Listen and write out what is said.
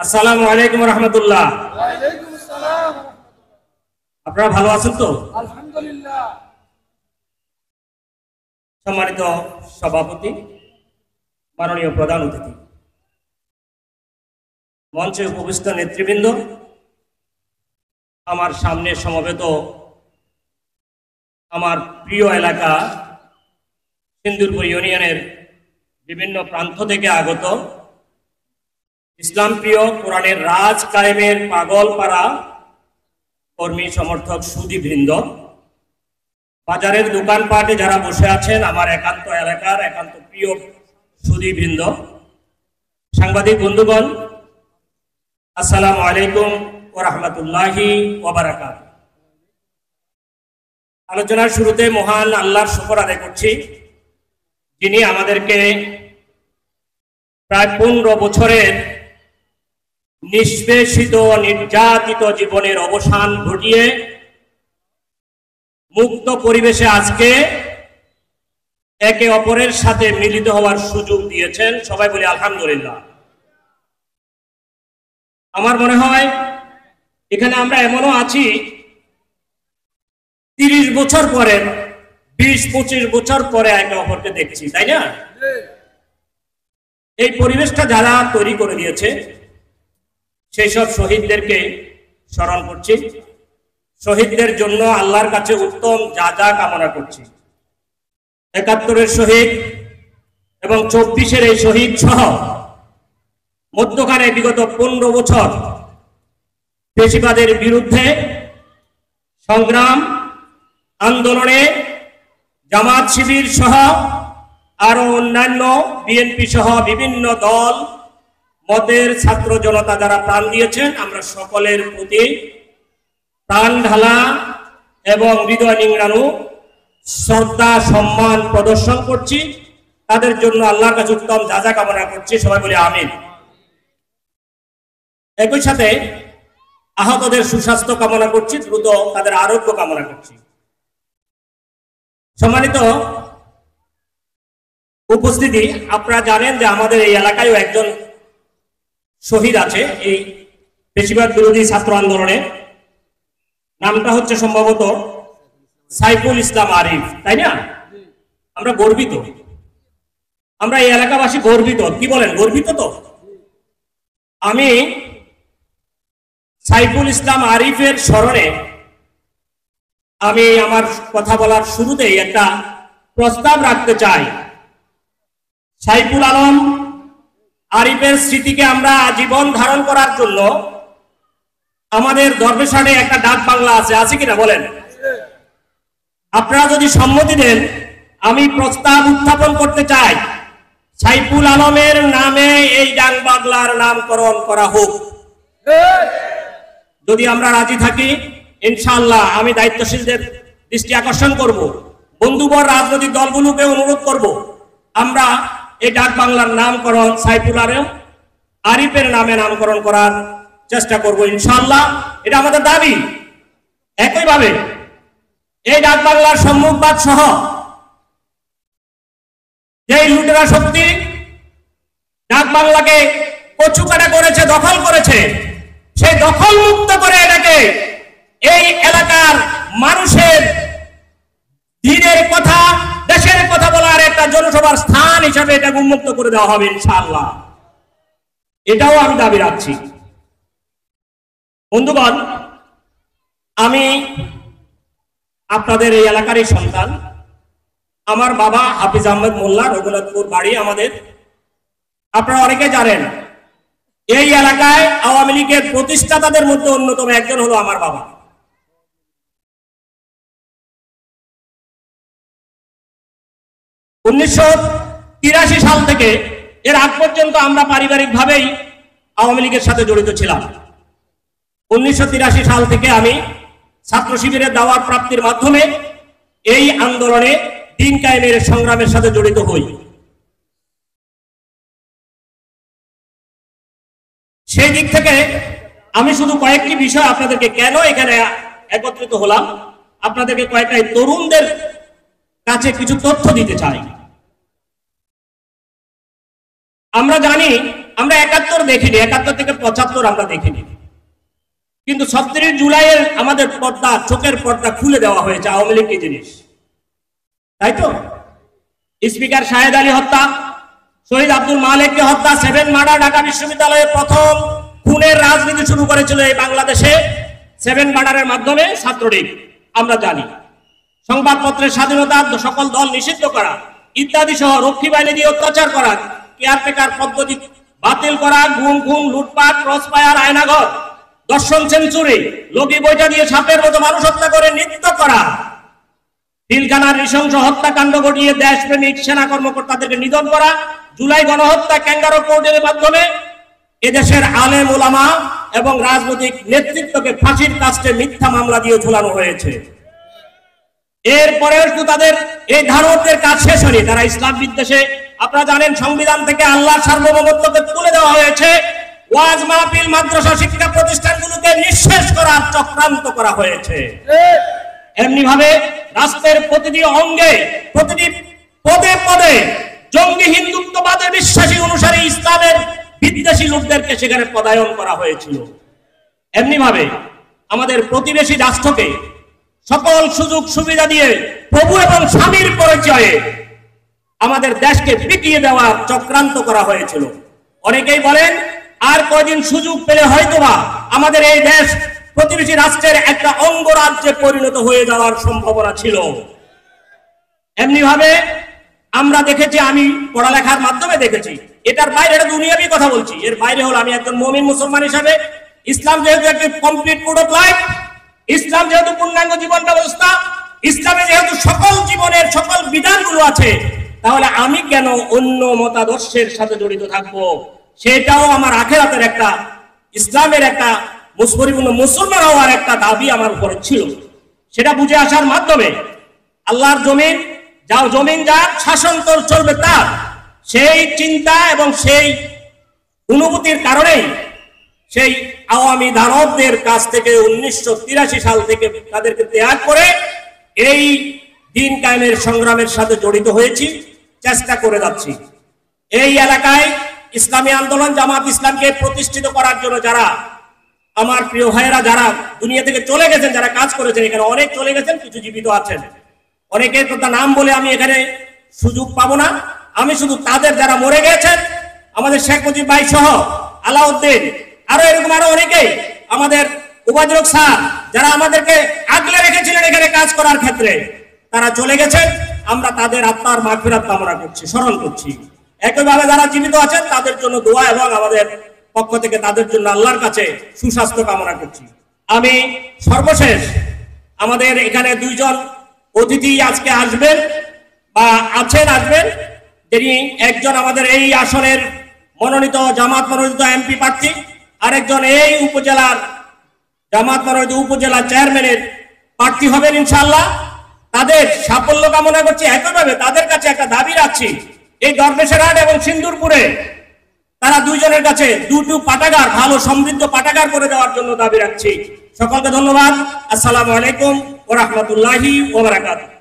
আসসালামু আলাইকুম রহমতুল্লাহ। ওয়ালাইকুম আসসালাম। আপনারা ভালো আছেন তো? আলহামদুলিল্লাহ। সম্মানিত সভাপতি, মাননীয় প্রধান অতিথি, মঞ্চে উপবিষ্ট নেতৃবৃন্দ, আমার সামনে সমবেত আমার প্রিয় এলাকা সিন্দুরপুর ইউনিয়নের বিভিন্ন প্রান্ত থেকে আগত ইসলাম প্রিয় কোরআনের রাজ কায়েমের পাগলপাড়া কর্মী সমর্থক সুধীবৃন্দ, বাজারের দোকানপাটে যারা বসে আছেন, আমার একান্ত এলাকার একান্ত প্রিয় সুধীবৃন্দ, সাংবাদিক বন্ধুগণ, আসসালামু আলাইকুম ওয়া রাহমাতুল্লাহি ওয়া বারাকাতুহু। আলোচনার শুরুতে মহান আল্লাহর শুকর আদায় করছি, যিনি আমাদেরকে প্রায় 15 বছরের নিষ্পেষিত নির্যাতিত জীবনের অবসান ঘটিয়ে মুক্ত পরিবেশে আজকে একে অপরের সাথে মিলিত হওয়ার সুযোগ দিয়েছেন। সবাই বলি আলহামদুলিল্লাহ। আমার মনে হয় এখানে আমরা এমনও আছি 30 বছর পরে, 20-25 বছর পরে একে অপরকে দেখছি, তাই না? এই পরিবেশটা যারা তৈরি করে দিয়েছে সেই সব শহীদদেরকে স্মরণ করছি, শহীদদের জন্য আল্লাহর কাছে উত্তম যা কামনা করছি। 71-এর শহীদ এবং 24-এর এই শহীদ সহ মধ্যখানে বিগত 15 বছর ফ্যাসিবাদের বিরুদ্ধে সংগ্রাম আন্দোলনে জামাত শিবির সহ আরো অন্যান্য বিএনপি সহ বিভিন্ন দল মতের ছাত্র জনতা যারা প্রাণ দিয়েছেন, আমরা সকলের প্রতি প্রাণ ঢালা এবং হৃদয় নিংড়ানো শ্রদ্ধা সম্মান প্রদর্শন করছি। তাদের জন্য আল্লাহর কাছে উত্তম যা কামনা করছি। সবাই বলি আমিন। একই সাথে আহতদের সুস্বাস্থ্য কামনা করছি, দ্রুত তাদের আরোগ্য কামনা করছি। সম্মানিত উপস্থিতি, আপনারা জানেন যে আমাদের এই এলাকায়ও একজন শহীদ আছে এই ফ্যাসিবাদ বিরোধী ছাত্র আন্দোলনে। নামটা হচ্ছে সম্ভবত সাইফুল ইসলাম আরিফ, তাই না? আমরা গর্বিত, আমরা এই এলাকাবাসী গর্বিত। কি বলেন, গর্বিত তো? আমি সাইফুল ইসলাম আরিফের স্মরণে আমি আমার কথা বলার শুরুতেই একটা প্রস্তাব রাখতে চাই। সাইফুল আলম আরিফের স্মৃতিকে আমরা জীবন ধারণ করার জন্য আমাদের দরবেশানে একটা ডাক বাংলা আছে কিনা বলেন? আপনারা যদি সম্মতি দেন, আমি প্রস্তাব উত্থাপন করতে চাই, সাইফুল আলমের নামে এই ডাক বাংলার নামকরণ করা হোক। যদি আমরা রাজি থাকি, ইনশাআল্লাহ আমি দায়িত্বশীলদের দৃষ্টি আকর্ষণ করব, বন্ধুবর রাজনৈতিক দলগুলোকে অনুরোধ করব, আমরা এই ডাক বাংলার নামকরণ সাইফুল আলম আরিফের নামে নামকরণ করার চেষ্টা করব ইনশাআল্লাহ। এটা আমাদের দাবি। একইভাবে এই ডাক বাংলার সম্মুখবাদ সহ যেই লুটেরা শক্তি ডাক বাংলাকে কচুকাটা করেছে, দখল করেছে, সেই দখল মুক্ত করে এটাকে এই এলাকার মানুষের দিনের কথা, দেশের কথা বলার একটা জনসভার স্থান হিসাবে এটা উন্মুক্ত করে দেওয়া হবে ইনশাআল্লাহ। এটাও আমি দাবি রাখছি। বন্ধুগণ, আমি আপনাদের এই এলাকারই সন্তান। আমার বাবা হাফিজ আহমেদ মোল্লা, রঘুনাথপুর বাড়ি আমাদের। আপনারা অনেকে জানেন এই এলাকায় আওয়ামী লীগের প্রতিষ্ঠাতাদের মধ্যে অন্যতম একজন হলো আমার বাবা। উনিশশো 83 সাল থেকে এর আগ পর্যন্ত আমরা পারিবারিক ভাবেই আওয়ামী লীগের সাথে জড়িত ছিলাম। 1983 সাল থেকে আমি ছাত্র শিবিরের দাওয়াত প্রাপ্তির মাধ্যমে এই আন্দোলনে দিন কায়েমের সংগ্রামের সাথে জড়িত হই। সেই দিক থেকে আমি শুধু কয়েকটি বিষয় আপনাদেরকে, কেন এখানে একত্রিত হলাম, আপনাদেরকে কয়েকটা তরুণদের কাছে কিছু তথ্য দিতে চাই। আমরা জানি আমরা 71 দেখিনি, 71 থেকে 75 আমরা দেখিনি, কিন্তু 37 জুলাইয়ের আমাদের পর্দা, চোখের পর্দা খুলে দেওয়া হয়েছে আওয়ামী লীগ কি জিনিস, তাই তো? স্পিকার শাহেদ আলী হত্যা, শহীদ আব্দুল মালেককে হত্যা, 7 মার্ডার, ঢাকা বিশ্ববিদ্যালয়ে প্রথম খুনের রাজনীতি শুরু করেছিল এই বাংলাদেশে 7 মার্ডারের মাধ্যমে ছাত্রলীগ, আমরা জানি। সংবাদপত্রের স্বাধীনতা, সকল দল নিষিদ্ধ করা ইত্যাদি সহ রক্ষী বাহিনী দিয়ে অত্যাচার করা, কেয়ারটেকার পদ্ধতি বাতিল করা, গুম খুন, লুটপাট, ক্রসফায়ার, আয়নাঘর, দর্শন সেঞ্চুরি, লগি বইটা দিয়ে সাপের মতো মানুষ হত্যা করে নৃত্য করা, পিলখানার নৃশংস হত্যাকাণ্ড ঘটিয়ে দেশপ্রেমিক সেনা কর্মকর্তাদেরকে নিধন করা, জুলাই গণহত্যা ক্যাঙ্গারো কোর্টের মাধ্যমে এদেশের আলেম ওলামা এবং রাজনৈতিক নেতৃত্বকে ফাঁসির কাস্টে মিথ্যা মামলা দিয়ে ঝুলানো হয়েছে। এরপরেও তাদের এই ধারকদের কাজ শেষ হয়নি, তারা ইসলাম বিদ্বেষে, আপনারা জানেন সংবিধান থেকে আল্লাহর সার্বভৌমত্বকে তুলে দেওয়া হয়েছে, ওয়াজ মাহফিল, মাদ্রাসা, শিক্ষা প্রতিষ্ঠানগুলোকে নিঃশেষ করার চক্রান্ত করা হয়েছে। এমনি ভাবে রাষ্ট্রের প্রতিটি অঙ্গে, প্রতিটি পদে পদে জঙ্গি হিন্দুত্ববাদে বিশ্বাসী অনুসারী ইসলামের বিদ্বেষী লোকদেরকে সেখানে পদায়ন করা হয়েছিল। এমনি ভাবে আমাদের প্রতিবেশী রাষ্ট্রকে সকল সুযোগ সুবিধা দিয়ে প্রভু এবং স্বামীর পরিচয়ে আমাদের দেশকে পিটিয়ে দেওয়ার চক্রান্ত করা হয়েছিল। অনেকেই বলেন আর কয়দিন সুযোগ পেলে হয়তোবা আমাদের এই দেশ প্রতিবেশী রাষ্ট্রের একটা অঙ্গরাজ্যে পরিণত হয়ে যাওয়ার সম্ভাবনা ছিল। এমনি ভাবে আমরা দেখেছি, আমি পড়ালেখার মাধ্যমে দেখেছি, এটার বাইরে একটা দুনিয়াবি কথা বলছি, এর বাইরে হলো আমি একজন মুমিন মুসলমান হিসাবে, ইসলাম যেহেতু একটি কমপ্লিট কোড অফ লাইফ, ইসলাম যেহেতু পূর্ণাঙ্গ জীবন ব্যবস্থা, ইসলামে যেহেতু সকল জীবনের সকল বিধানগুলো আছে, তাহলে আমি কেন অন্য মতাদর্শের সাথে জড়িত থাকবো? সেটাও আমার আখেরাতের একটা, ইসলামের একটা পরিপূর্ণ মুসলমান হওয়ার একটা দাবি আমার উপরে ছিল। সেটা বুঝে আসার মাধ্যমে আল্লাহর জমিন, যাও জমিন যার শাসনতর চলবে তার, সেই চিন্তা এবং সেই অনুভূতির কারণেই সেই আওয়ামী দানবদের কাছ থেকে 1983 সাল থেকে তাদেরকে ত্যাগ করে এই দিন কায়েমের সংগ্রামের সাথে জড়িত হয়েছি, চেষ্টা করে যাচ্ছি। এই এলাকায় ইসলামী আন্দোলন, জামাত ইসলামকে প্রতিষ্ঠিত করার জন্য যারা আমার প্রিয় ভাইয়েরা, যারা দুনিয়া থেকে চলে গেছেন, যারা কাজ করেছেন, এখানে অনেক চলে গেছেন, কিছু জীবিত আছেন, অনেকের কথা নাম বলে আমি এখানে সুযোগ পাবো না। আমি শুধু তাদের যারা মরে গেছেন, আমাদের শেখ মুজিব ভাই সহ, আলাউদ্দিন, আরো এরকম আরো অনেকেই, আমাদের উপাধ্যক্ষ স্যার, যারা আমাদেরকে আগলে রেখেছিলেন এখানে কাজ করার ক্ষেত্রে, তারা চলে গেছেন। আমরা তাদের আত্মার মাগফিরাত কামনা করছি, স্মরণ করছি। একইভাবে যারা জীবিত আছেন তাদের জন্য দোয়া এবং আমাদের পক্ষ থেকে তাদের জন্য আল্লাহর কাছে সুস্বাস্থ্য কামনা করছি। আমি সর্বশেষ আমাদের এখানে 2 জন অতিথি আজকে আসবেন বা আসবেন, যিনি একজন আমাদের এই আসনের মনোনীত, জামাত মনোনীত এমপি প্রার্থী, আরেকজন এই উপজেলার জামাত মনোনীত উপজেলা চেয়ারম্যানের প্রার্থী হবেন ইনশাআল্লাহ। তাদের সাফল্য কামনা করছি। একইভাবে তাদের কাছে একটা দাবি রাখছি, এই দরবেশেরহাট এবং সিন্দুরপুরে তারা 2 জনের কাছে 2টো পাঠাগার, ভালো সমৃদ্ধ পাঠাগার করে দেওয়ার জন্য দাবি রাখছি। সকলকে ধন্যবাদ। আসসালামু আলাইকুম ওয়া রাহমাতুল্লাহি ওয়া বারাকাতুহু।